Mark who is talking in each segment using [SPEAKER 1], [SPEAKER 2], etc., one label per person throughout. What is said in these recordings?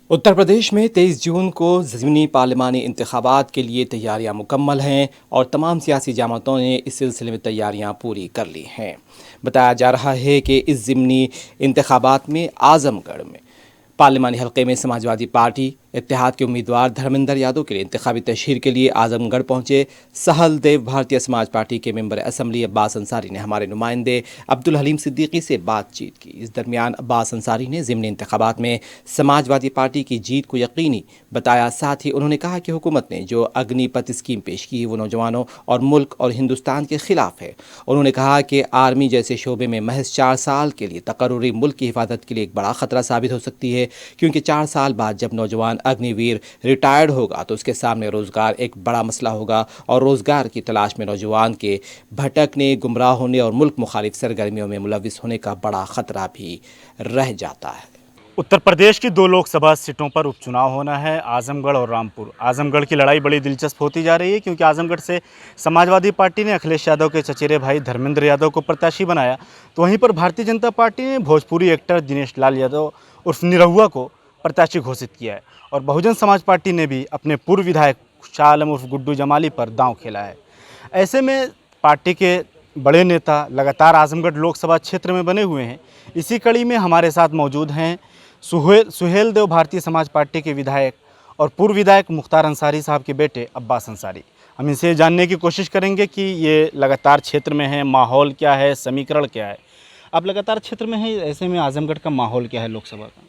[SPEAKER 1] उत्तर प्रदेश में 23 जून को ज़मीनी पार्लिमानी इंतखाबात के लिए तैयारियां मुकम्मल हैं और तमाम सियासी जमातों ने इस सिलसिले में तैयारियां पूरी कर ली हैं। बताया जा रहा है कि इस ज़मीनी इंतखाबात में आज़मगढ़ में पार्लिमानी हल्के में समाजवादी पार्टी इत्तेहाद के उम्मीदवार धर्मेंद्र यादव के लिए इंतखाबी तशहीर के लिए आजमगढ़ पहुंचे सहल देव भारतीय समाज पार्टी के मेंबर असम्बली अब्बास अंसारी ने हमारे नुमाइंदे अब्दुल हलीम सिद्दीकी से बातचीत की। इस दरमियान अब्बास अंसारी ने ज़िमनी इंतखाबात में समाजवादी पार्टी की जीत को यकीनी बताया। साथ ही उन्होंने कहा कि हुकूमत ने जो अग्निपथ स्कीम पेश की वो नौजवानों और मुल्क और हिंदुस्तान के खिलाफ है। उन्होंने कहा कि आर्मी जैसे शोबे में महज 4 साल के लिए तकर्रुरी मुल्क की हिफाजत के लिए एक बड़ा खतरा साबित हो सकती है, क्योंकि 4 साल बाद जब नौजवान अग्निवीर रिटायर्ड होगा तो उसके सामने रोज़गार एक बड़ा मसला होगा और रोज़गार की तलाश में नौजवान के भटकने, गुमराह होने और मुल्क मुखालिफ सरगर्मियों में मुलविस होने का बड़ा ख़तरा भी रह जाता है।
[SPEAKER 2] उत्तर प्रदेश की 2 लोकसभा सीटों पर उपचुनाव होना है, आजमगढ़ और रामपुर। आजमगढ़ की लड़ाई बड़ी दिलचस्प होती जा रही है, क्योंकि आजमगढ़ से समाजवादी पार्टी ने अखिलेश यादव के चचेरे भाई धर्मेंद्र यादव को प्रत्याशी बनाया, तो वहीं पर भारतीय जनता पार्टी ने भोजपुरी एक्टर दिनेश लाल यादव उर्फ निरहुआ को प्रत्याशी घोषित किया है। और बहुजन समाज पार्टी ने भी अपने पूर्व विधायक शाह आलम उर्फ गुड्डू जमाली पर दांव खेला है। ऐसे में पार्टी के बड़े नेता लगातार आजमगढ़ लोकसभा क्षेत्र में बने हुए हैं। इसी कड़ी में हमारे साथ मौजूद हैं सुहेल देव भारतीय समाज पार्टी के विधायक और पूर्व विधायक मुख्तार अंसारी साहब के बेटे अब्बास अंसारी। हम इनसे जानने की कोशिश करेंगे कि ये लगातार क्षेत्र में है, माहौल क्या है, समीकरण क्या है। आप लगातार क्षेत्र में हैं, ऐसे में आजमगढ़ का माहौल क्या है लोकसभा का?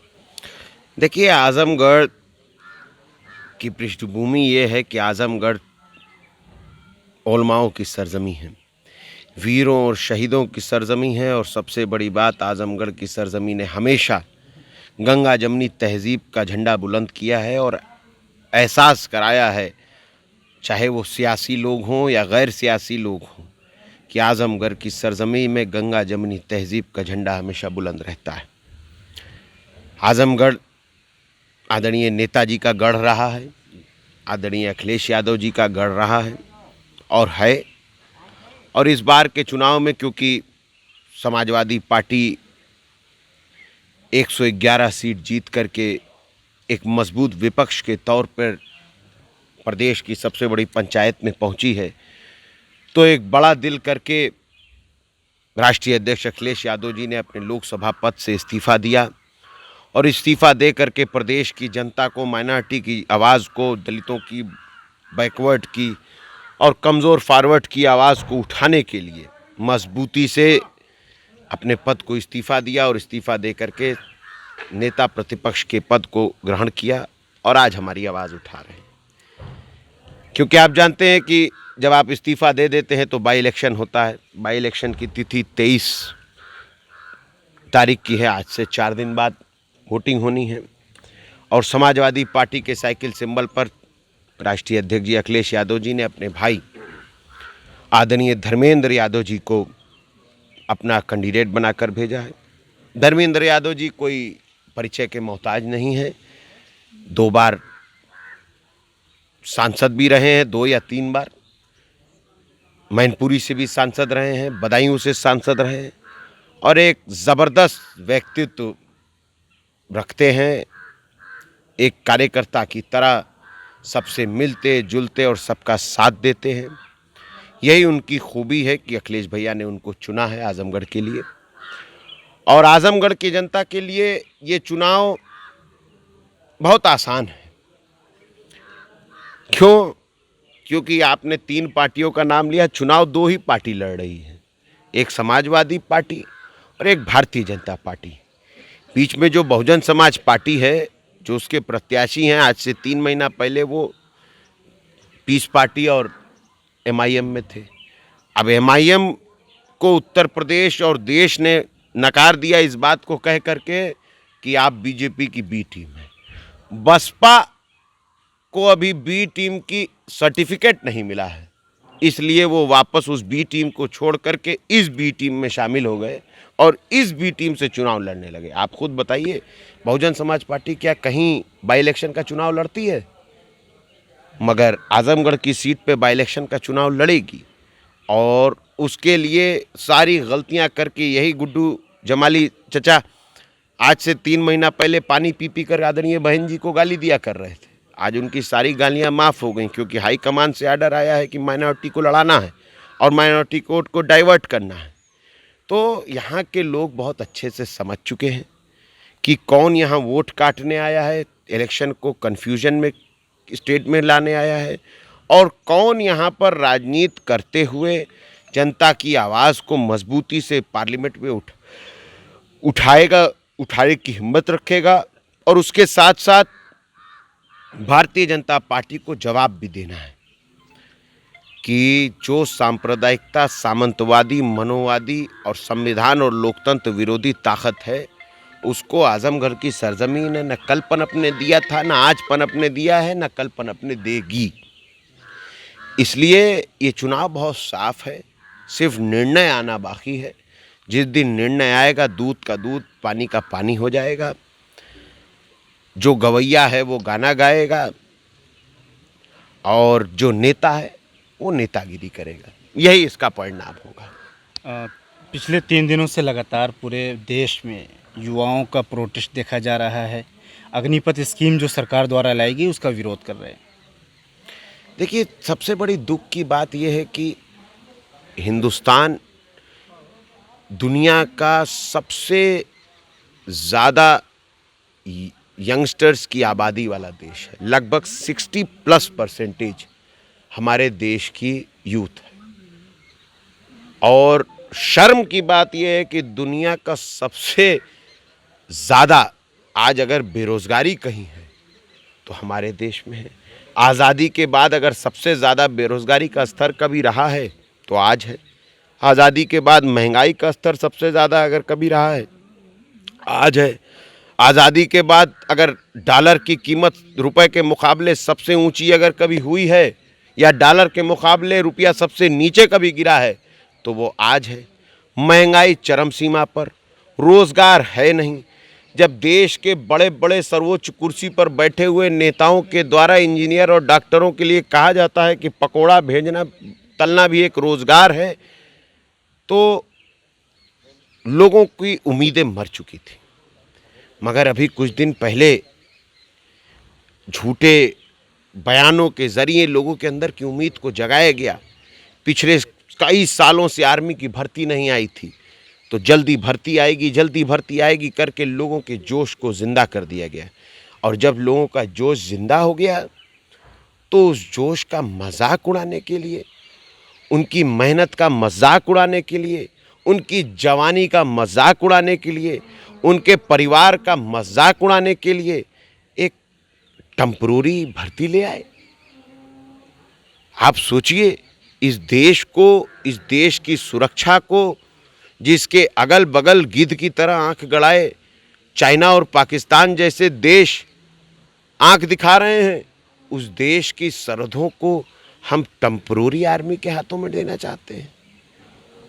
[SPEAKER 3] देखिए, आजमगढ़ की पृष्ठभूमि ये है कि आजमगढ़ उलमाओं की सरजमी है, वीरों और शहीदों की सरजमी है। और सबसे बड़ी बात, आजमगढ़ की सरजमी ने हमेशा गंगा जमनी तहज़ीब का झंडा बुलंद किया है और एहसास कराया है, चाहे वो सियासी लोग हों या गैर सियासी लोग हों, कि आजमगढ़ की सरजमी में गंगा जमनी तहज़ीब का झंडा हमेशा बुलंद रहता है। आजमगढ़ आदरणीय नेताजी का गढ़ रहा है, आदरणीय अखिलेश यादव जी का गढ़ रहा है और है। और इस बार के चुनाव में क्योंकि समाजवादी पार्टी 111 सीट जीत करके एक मजबूत विपक्ष के तौर पर प्रदेश की सबसे बड़ी पंचायत में पहुंची है, तो एक बड़ा दिल करके राष्ट्रीय अध्यक्ष अखिलेश यादव जी ने अपने लोकसभा पद से इस्तीफ़ा दिया और इस्तीफ़ा दे करके प्रदेश की जनता को, माइनॉरिटी की आवाज़ को, दलितों की, बैकवर्ड की और कमज़ोर फॉरवर्ड की आवाज़ को उठाने के लिए मजबूती से अपने पद को इस्तीफ़ा दिया और इस्तीफ़ा दे करके नेता प्रतिपक्ष के पद को ग्रहण किया और आज हमारी आवाज़ उठा रहे हैं। क्योंकि आप जानते हैं कि जब आप इस्तीफ़ा दे देते हैं तो बाई इलेक्शन होता है। बाई इलेक्शन की तिथि 23 तारीख की है, आज से 4 दिन बाद वोटिंग होनी है। और समाजवादी पार्टी के साइकिल सिंबल पर राष्ट्रीय अध्यक्ष जी अखिलेश यादव जी ने अपने भाई आदरणीय धर्मेंद्र यादव जी को अपना कैंडिडेट बनाकर भेजा है। धर्मेंद्र यादव जी कोई परिचय के मोहताज नहीं है, 2 बार सांसद भी रहे हैं, 2 या 3 बार। मैनपुरी से भी सांसद रहे हैं, बदायूं से सांसद रहे हैं और एक ज़बरदस्त व्यक्तित्व रखते हैं। एक कार्यकर्ता की तरह सबसे मिलते जुलते और सबका साथ देते हैं। यही उनकी खूबी है कि अखिलेश भैया ने उनको चुना है आजमगढ़ के लिए। और आजमगढ़ की जनता के लिए ये चुनाव बहुत आसान है। क्यों? क्योंकि आपने 3 पार्टियों का नाम लिया, चुनाव 2 ही पार्टी लड़ रही है, एक समाजवादी पार्टी और एक भारतीय जनता पार्टी। बीच में जो बहुजन समाज पार्टी है, जो उसके प्रत्याशी हैं, आज से 3 महीना पहले वो पीस पार्टी और MIM में थे। अब MIM को उत्तर प्रदेश और देश ने नकार दिया इस बात को कह करके कि आप बीजेपी की बी टीम है। बसपा को अभी बी टीम की सर्टिफिकेट नहीं मिला है, इसलिए वो वापस उस बी टीम को छोड़ करके इस बी टीम में शामिल हो गए और इस बी टीम से चुनाव लड़ने लगे। आप खुद बताइए, बहुजन समाज पार्टी क्या कहीं बाई इलेक्शन का चुनाव लड़ती है? मगर आजमगढ़ की सीट पे बाई इलेक्शन का चुनाव लड़ेगी और उसके लिए सारी गलतियां करके यही गुड्डू जमाली चचा आज से 3 महीना पहले पानी पी पी कर आदरणीय बहन जी को गाली दिया कर रहे थे। आज उनकी सारी गालियां माफ़ हो गई, क्योंकि हाई कमान से आर्डर आया है कि माइनॉरिटी को लड़ाना है और माइनॉरिटी कोर्ट को डाइवर्ट करना है। तो यहाँ के लोग बहुत अच्छे से समझ चुके हैं कि कौन यहाँ वोट काटने आया है, इलेक्शन को कन्फ्यूजन में स्टेट में लाने आया है, और कौन यहाँ पर राजनीति करते हुए जनता की आवाज़ को मजबूती से पार्लियामेंट में उठाने की हिम्मत रखेगा, और उसके साथ साथ भारतीय जनता पार्टी को जवाब भी देना है कि जो सांप्रदायिकता, सामंतवादी, मनोवादी और संविधान और लोकतंत्र विरोधी ताकत है, उसको आजमगढ़ की सरजमीन ने न कल पनपने दिया था, न आज पनपने दिया है, न कल पनपने देगी। इसलिए ये चुनाव बहुत साफ है, सिर्फ निर्णय आना बाकी है। जिस दिन निर्णय आएगा, दूध का दूध, पानी का पानी हो जाएगा। जो गवैया है वो गाना गाएगा, और जो नेता है वो नेतागिरी करेगा। यही इसका परिणाम होगा।
[SPEAKER 2] पिछले 3 दिनों से लगातार पूरे देश में युवाओं का प्रोटेस्ट देखा जा रहा है। अग्निपथ स्कीम जो सरकार द्वारा लाई गई उसका विरोध कर रहे हैं।
[SPEAKER 3] देखिए, सबसे बड़ी दुख की बात यह है कि हिंदुस्तान दुनिया का सबसे ज़्यादा यंगस्टर्स की आबादी वाला देश है। लगभग 60+ % हमारे देश की यूथ है, और शर्म की बात यह है कि दुनिया का सबसे ज़्यादा आज अगर बेरोज़गारी कहीं है तो हमारे देश में है। आज़ादी के बाद अगर सबसे ज़्यादा बेरोज़गारी का स्तर कभी रहा है तो आज है। आज़ादी के बाद महंगाई का स्तर सबसे ज़्यादा अगर कभी रहा है, आज है। आज़ादी के बाद अगर डॉलर की कीमत रुपए के मुकाबले सबसे ऊंची अगर कभी हुई है, या डॉलर के मुकाबले रुपया सबसे नीचे कभी गिरा है, तो वो आज है। महंगाई चरम सीमा पर, रोज़गार है नहीं। जब देश के बड़े बड़े सर्वोच्च कुर्सी पर बैठे हुए नेताओं के द्वारा इंजीनियर और डॉक्टरों के लिए कहा जाता है कि पकोड़ा भेजना, तलना भी एक रोज़गार है, तो लोगों की उम्मीदें मर चुकी थी। मगर अभी कुछ दिन पहले झूठे बयानों के ज़रिए लोगों के अंदर की उम्मीद को जगाया गया। पिछले कई सालों से आर्मी की भर्ती नहीं आई थी, तो जल्दी भर्ती आएगी, जल्दी भर्ती आएगी करके लोगों के जोश को ज़िंदा कर दिया गया। और जब लोगों का जोश ज़िंदा हो गया, तो उस जोश का मजाक उड़ाने के लिए, उनकी मेहनत का मजाक उड़ाने के लिए, उनकी जवानी का मजाक उड़ाने के लिए, उनके परिवार का मजाक उड़ाने के लिए एक टेम्पररी भर्ती ले आए। आप सोचिए, इस देश को, इस देश की सुरक्षा को, जिसके अगल बगल गिद्ध की तरह आंख गड़ाए चाइना और पाकिस्तान जैसे देश आंख दिखा रहे हैं, उस देश की सरहदों को हम टेम्पररी आर्मी के हाथों में देना चाहते हैं।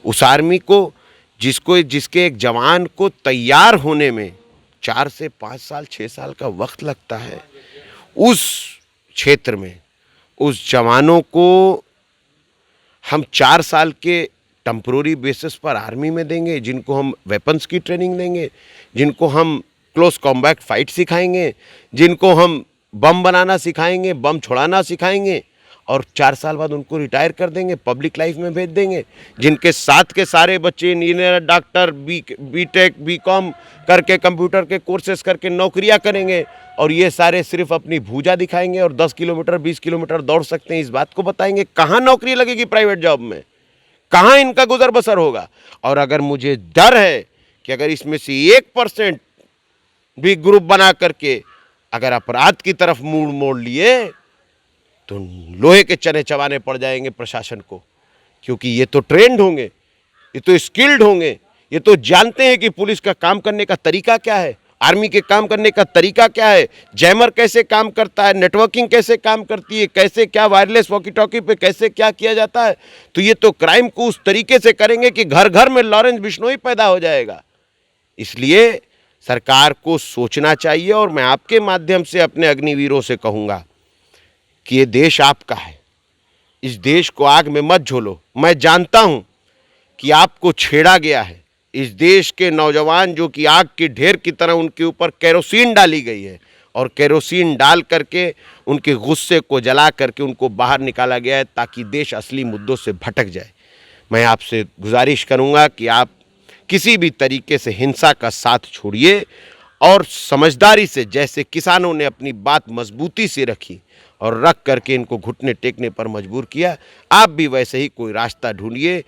[SPEAKER 3] उस आर्मी को जिसके एक जवान को तैयार होने में 4 से 5 साल, 6 साल का वक्त लगता है, उस क्षेत्र में उस जवानों को हम 4 साल के टेम्पररी बेसिस पर आर्मी में देंगे, जिनको हम वेपन्स की ट्रेनिंग देंगे, जिनको हम क्लोज कॉम्बैट फाइट सिखाएंगे, जिनको हम बम बनाना सिखाएंगे, बम छुड़ाना सिखाएंगे, और 4 साल बाद उनको रिटायर कर देंगे, पब्लिक लाइफ में भेज देंगे। जिनके साथ के सारे बच्चे इंजीनियर, डॉक्टर, बीटेक, बीकॉम करके, कंप्यूटर के कोर्सेज करके नौकरियां करेंगे, और ये सारे सिर्फ अपनी भुजा दिखाएंगे और 10 किलोमीटर 20 किलोमीटर दौड़ सकते हैं, इस बात को बताएंगे। कहाँ नौकरी लगेगी प्राइवेट जॉब में? कहाँ इनका गुजर बसर होगा? और अगर मुझे डर है कि अगर इसमें से 1% भी ग्रुप बना करके अगर अपराध की तरफ मुड़ मोड़ लिए, तो लोहे के चने चबाने पड़ जाएंगे प्रशासन को। क्योंकि ये तो ट्रेंड होंगे, ये तो स्किल्ड होंगे, ये तो जानते हैं कि पुलिस का काम करने का तरीका क्या है, आर्मी के काम करने का तरीका क्या है, जैमर कैसे काम करता है, नेटवर्किंग कैसे काम करती है, कैसे क्या वायरलेस वॉकी टॉकी पे कैसे क्या किया जाता है। तो ये तो क्राइम को उस तरीके से करेंगे कि घर घर में लॉरेंस बिश्नोई पैदा हो जाएगा। इसलिए सरकार को सोचना चाहिए, और मैं आपके माध्यम से अपने अग्निवीरों से कहूँगा कि ये देश आपका है, इस देश को आग में मत झोलो। मैं जानता हूँ कि आपको छेड़ा गया है, इस देश के नौजवान जो कि आग के ढेर की तरह उनके ऊपर केरोसिन डाली गई है और केरोसिन डाल करके उनके गुस्से को जला करके उनको बाहर निकाला गया है ताकि देश असली मुद्दों से भटक जाए। मैं आपसे गुजारिश करूंगा कि आप किसी भी तरीके से हिंसा का साथ छोड़िए और समझदारी से, जैसे किसानों ने अपनी बात मजबूती से रखी और रख करके इनको घुटने टेकने पर मजबूर किया, आप भी वैसे ही कोई रास्ता ढूंढिए।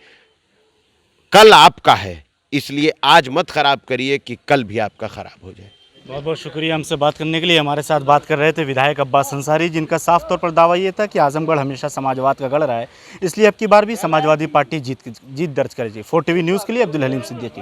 [SPEAKER 3] कल आपका है, इसलिए आज मत खराब करिए कि कल भी आपका खराब हो जाए।
[SPEAKER 2] बहुत बहुत शुक्रिया हमसे बात करने के लिए। हमारे साथ बात कर रहे थे विधायक अब्बास अंसारी, जिनका साफ तौर पर दावा ये था कि आजमगढ़ हमेशा समाजवाद का गढ़ रहा है, इसलिए अब की बार भी समाजवादी पार्टी जीत दर्ज करेगी। 4 TV न्यूज़ के लिए अब्दुल हलीम सिद्दीकी।